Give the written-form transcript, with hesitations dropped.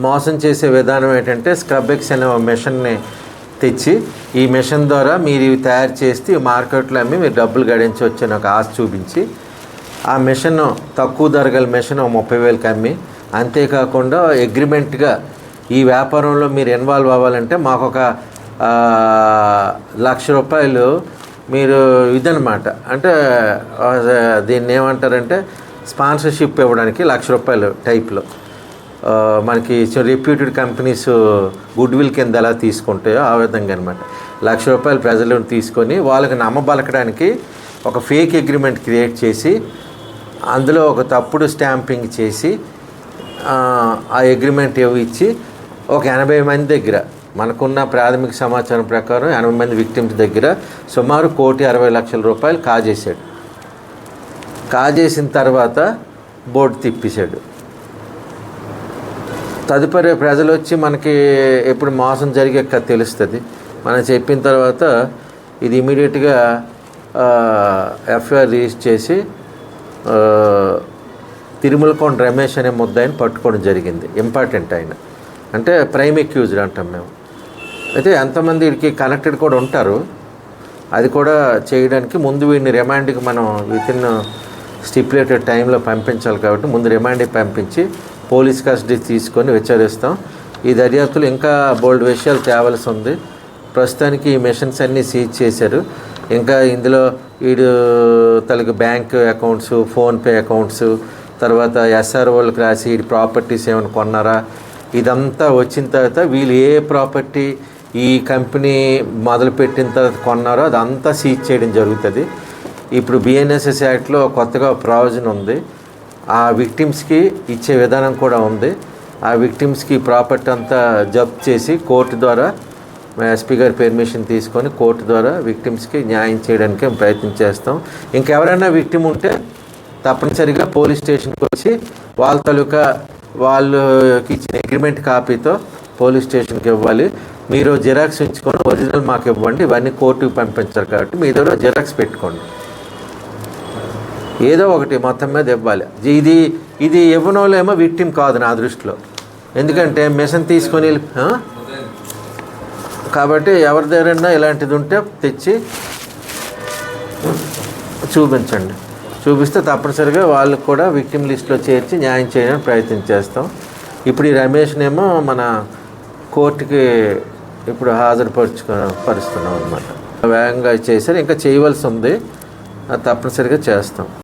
మోసం చేసే విధానం ఏంటంటే స్క్రబెక్స్ అనే మెషిన్ని తెచ్చి ఈ మెషిన్ ద్వారా మీరు ఇవి తయారు చేసి మార్కెట్లో అమ్మి మీరు డబ్బులు గడించవచ్చు అని ఒక ఆశ చూపించి ఆ మెషిన్ తక్కువ ధర గల మెషిన్ 30,000కి అమ్మి, అంతేకాకుండా అగ్రిమెంట్గా ఈ వ్యాపారంలో మీరు ఇన్వాల్వ్ అవ్వాలంటే మాకు ఒక ₹1,00,000 మీరు ఇదనమాట, అంటే దీన్ని ఏమంటారంటే స్పాన్సర్షిప్ ఇవ్వడానికి ₹1,00,000 టైప్లో మనకి రెప్యూటెడ్ కంపెనీస్ గుడ్విల్ కింద ఎలా తీసుకుంటాయో ఆ విధంగా అనమాట. ₹1,00,000 ప్రజలను తీసుకొని వాళ్ళకి నమ్మబలకడానికి ఒక ఫేక్ అగ్రిమెంట్ క్రియేట్ చేసి అందులో ఒక తప్పుడు స్టాంపింగ్ చేసి ఆ అగ్రిమెంట్ ఇచ్చి ఒక 80 మంది దగ్గర మనకున్న ప్రాథమిక సమాచారం ప్రకారం 80 మంది విక్టిమ్స్ దగ్గర సుమారు ₹1,60,00,000 కాజేశాడు. కాజేసిన తర్వాత బోర్డు తిప్పేశాడు. తదుపరి ప్రజలు వచ్చి మనకి ఎప్పుడు మోసం జరిగాక తెలుస్తుంది. మనం చెప్పిన తర్వాత ఇది ఇమీడియట్గా ఎఫ్ఐఆర్ రిజిస్టర్ చేసి తిరుమలకొండ రమేష్ అనే ముద్దాయిని పట్టుకోవడం జరిగింది. ఇంపార్టెంట్ ఆయన అంటే ప్రైమ్ అక్యూజ్డ్ అంటాం మేము. అయితే ఎంతమంది వీడికి కనెక్టెడ్ కూడా ఉంటారు, అది కూడా చేయడానికి ముందు వీడిని రిమాండ్కి మనం వితిన్ స్టిపులేటెడ్ టైంలో పంపించాలి కాబట్టి ముందు రిమాండ్కి పంపించి పోలీస్ కస్టడీ తీసుకొని విచారిస్తాం. ఈ దర్యాప్తులు ఇంకా బోల్డ్ విషయాలు తేవాల్సి ఉంది. ప్రస్తుతానికి ఈ మెషిన్స్ అన్నీ సీజ్ చేశారు. ఇంకా ఇందులో వీడు తనకు బ్యాంక్ అకౌంట్స్, ఫోన్పే అకౌంట్స్, తర్వాత ఎస్ఆర్ఓలకు రాసి వీడి ప్రాపర్టీస్ ఏమైనా కొన్నారా, ఇదంతా వచ్చిన తర్వాత వీళ్ళు ఏ ప్రాపర్టీ ఈ కంపెనీ మొదలుపెట్టిన తర్వాత కొన్నారో అదంతా సీజ్ చేయడం జరుగుతుంది. ఇప్పుడు బిఎన్ఎస్ఎస్ యాక్ట్లో కొత్తగా ప్రావిజన్ ఉంది. ఆ విక్టిమ్స్కి ఇచ్చే విధానం కూడా ఉంది. ఆ విక్టిమ్స్కి ప్రాపర్టీ అంతా జప్తు చేసి కోర్టు ద్వారా ఎస్పీ గారి పర్మిషన్ తీసుకొని కోర్టు ద్వారా విక్టిమ్స్కి న్యాయం చేయడానికి ప్రయత్నం చేస్తాం. ఇంకెవరైనా విక్టిమ్ ఉంటే తప్పనిసరిగా పోలీస్ స్టేషన్కి వచ్చి వాళ్ళ తాలూకా వాళ్ళకి ఇచ్చిన అగ్రిమెంట్ కాపీతో పోలీస్ స్టేషన్కి ఇవ్వాలి. మీరు జిరాక్స్ ఉంచుకొని ఒరిజినల్ మాకు ఇవ్వండి. ఇవన్నీ కోర్టుకు పంపించారు కాబట్టి మీ దగ్గర జిరాక్స్ పెట్టుకోండి. ఏదో ఒకటి మొత్తం మీద ఇవ్వాలి. ఇది ఇవ్వనోళ్ళేమో విక్టిమ్ కాదు నా దృష్టిలో, ఎందుకంటే మిషన్ తీసుకొని కాబట్టి ఎవరి దగ్గరైనా ఇలాంటిది ఉంటే తెచ్చి చూపించండి. చూపిస్తే తప్పనిసరిగా వాళ్ళకు కూడా విక్టిమ్ లిస్ట్లో చేర్చి న్యాయం చేయడానికి ప్రయత్నం చేస్తాం. ఇప్పుడు ఈ రమేష్నేమో మన కోర్టుకి ఇప్పుడు పరుస్తున్నాం అనమాట. వేగంగా చేశారు, ఇంకా చేయవలసి ఉంది, అది తప్పనిసరిగా చేస్తాం.